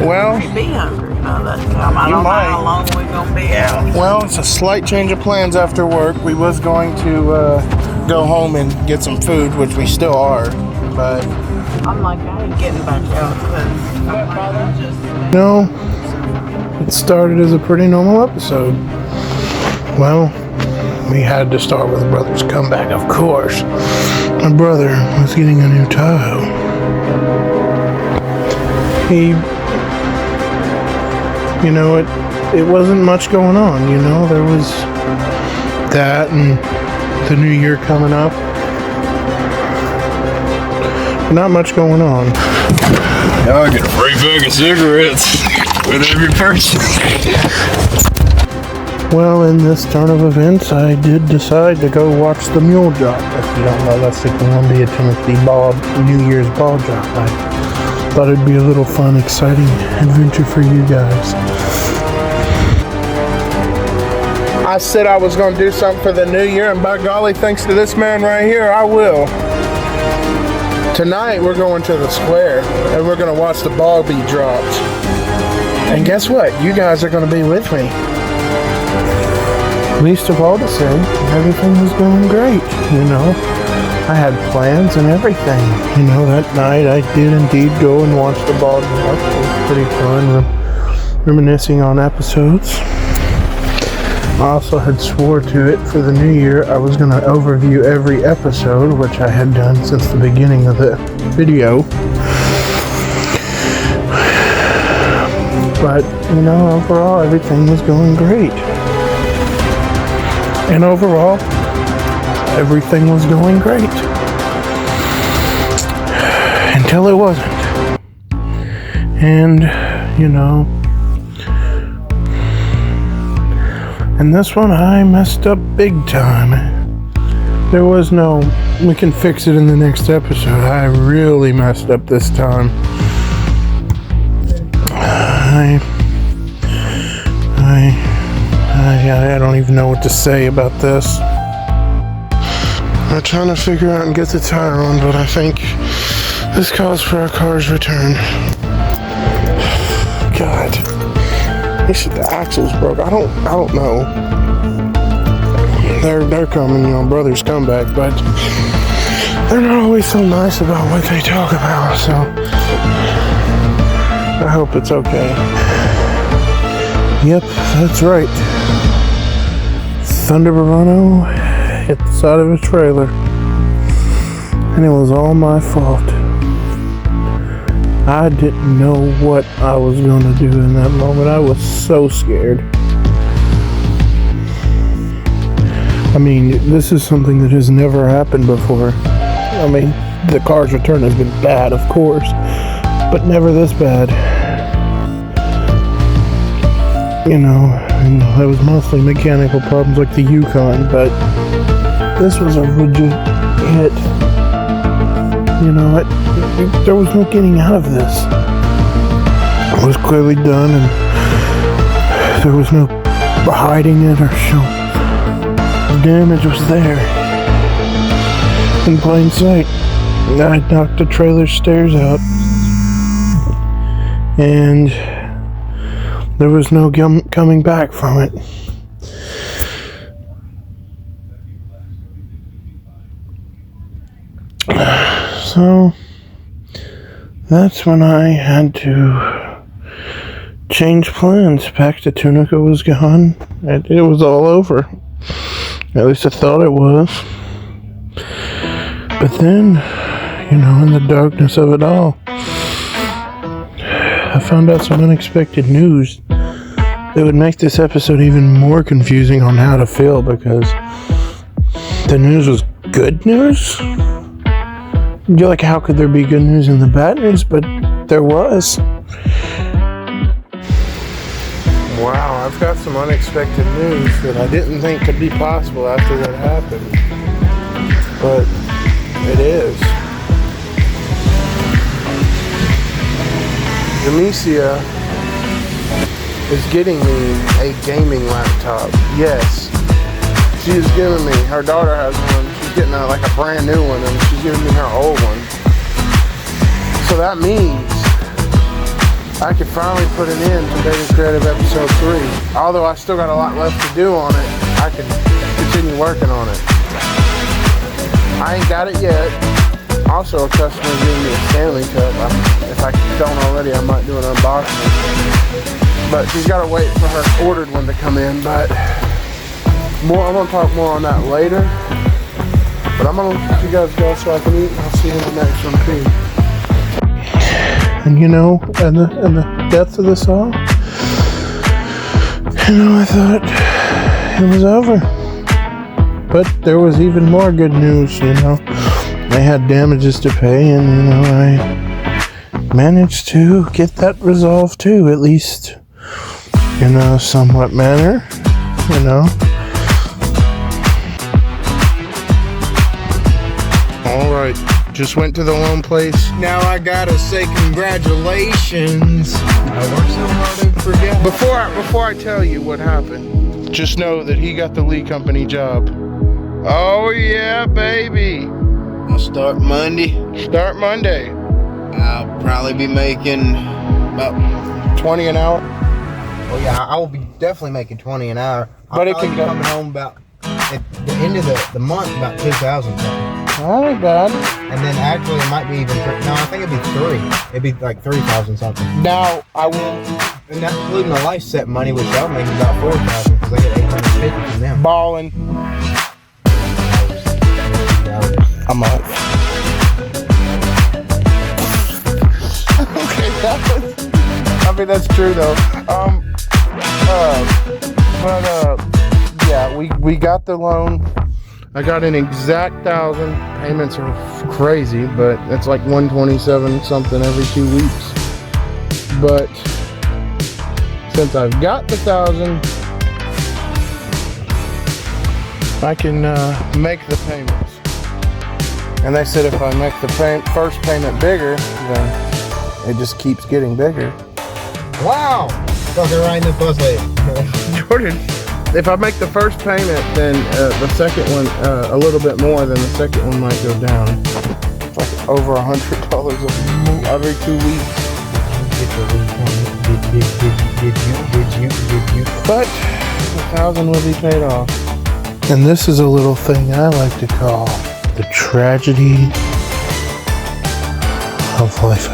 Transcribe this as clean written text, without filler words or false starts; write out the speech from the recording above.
Well, be hungry by that time. I don't know how long we're gonna be out. Well, it's a slight change of plans after work. We was going to go home and get some food, which we still are, but I'm like, I ain't getting back out because no, it started as a pretty normal episode. Well, we had to start with a brother's comeback, of course. My brother was getting a new Tahoe. It wasn't much going on, there was that and the new year coming up. Not much going on. Y'all get a free bag of cigarettes with every person. Well, in this turn of events, I did decide to go watch the mule drop. If you don't know, that's the Columbia, Tennessee New Year's ball drop. I thought it'd be a little fun, exciting adventure for you guys. I said I was going to do something for the new year, and by golly, thanks to this man right here, I will. Tonight, we're going to the square, and we're going to watch the ball be dropped. And guess what? You guys are going to be with me. Least of all to say, everything was going great, I had plans and everything. That night I did indeed go and watch the ball drop. It was pretty fun, reminiscing on episodes. I also had swore to it for the new year I was going to overview every episode, which I had done since the beginning of the video. But, overall everything was going great. And overall, everything was going great. Until it wasn't. And, and this one I messed up big time. There was no, we can fix it in the next episode. I really messed up this time. I don't even know what to say about this. I'm trying to figure out and get the tire on, but I think this calls for our car's return. God, the axle's broke. I don't know. They're coming, brother's comeback, but they're not always so nice about what they talk about. So I hope it's okay. Yep, that's right. Thunder Bravano hit the side of a trailer, and it was all my fault. I didn't know what I was going to do in that moment. I was so scared. I mean, this is something that has never happened before. I mean, the car's return has been bad, of course, but never this bad. That was mostly mechanical problems like the Yukon, but this was a legit hit. There was no getting out of this. It was clearly done, and there was no hiding it or showing. The damage was there, in plain sight. I knocked the trailer stairs out, and there was no coming back from it. So that's when I had to change plans. Back to Tunica was gone. It was all over. At least I thought it was. But then, in the darkness of it all, I found out some unexpected news that would make this episode even more confusing on how to feel, because the news was good news. You're like, how could there be good news in the bad news? But there was. Wow, I've got some unexpected news that I didn't think could be possible after what happened. But it is. Demesia is getting me a gaming laptop. Yes. She is giving me, her daughter has one. She's getting a brand new one, and she's giving me her old one. So that means I could finally put an end to Dating Creative episode 3. Although I still got a lot left to do on it, I can continue working on it. I ain't got it yet. Also, a customer gave me a Stanley Cup. If I don't already, I might do an unboxing. But she's got to wait for her ordered one to come in. But I'm going to talk more on that later. But I'm going to let you guys go so I can eat. I'll see you in the next one too. And you know, and the depth of the song, you know, I thought it was over. But there was even more good news, you know. I had damages to pay, and you know, I managed to get that resolved too, at least in a somewhat manner, you know. Alright, just went to the loan place. Now I gotta say congratulations. I worked so hard and forget. Before I tell you what happened, just know that he got the Lee Company job. Oh yeah, baby. I'll start Monday. Start Monday. I'll probably be making about 20 an hour. Oh yeah, I will be definitely making 20 an hour. But it I'll can be go coming home about at the end of the month about 2,000 something. That ain't bad. And then actually it might be even no, I think it'd be 3. It'd be like 3,000 something. Now I will. And that's including the life set money, which I'll make about 4,000 because I get 850 from them. Ballin'. I'm out. Okay, I mean that's true though. Yeah, we got the loan. I got an exact 1,000. Payments are crazy, but it's like 127 something every 2 weeks. But since I've got the 1,000, I can make the payments. And they said if I make the first payment bigger, then it just keeps getting bigger. Wow! Fucking riding the bus lady. Jordan, if I make the first payment, then the second one a little bit more, then the second one might go down. It's like over $100 every 2 weeks. Did you? But the 1,000 will be paid off. And this is a little thing I like to call the tragedy of life.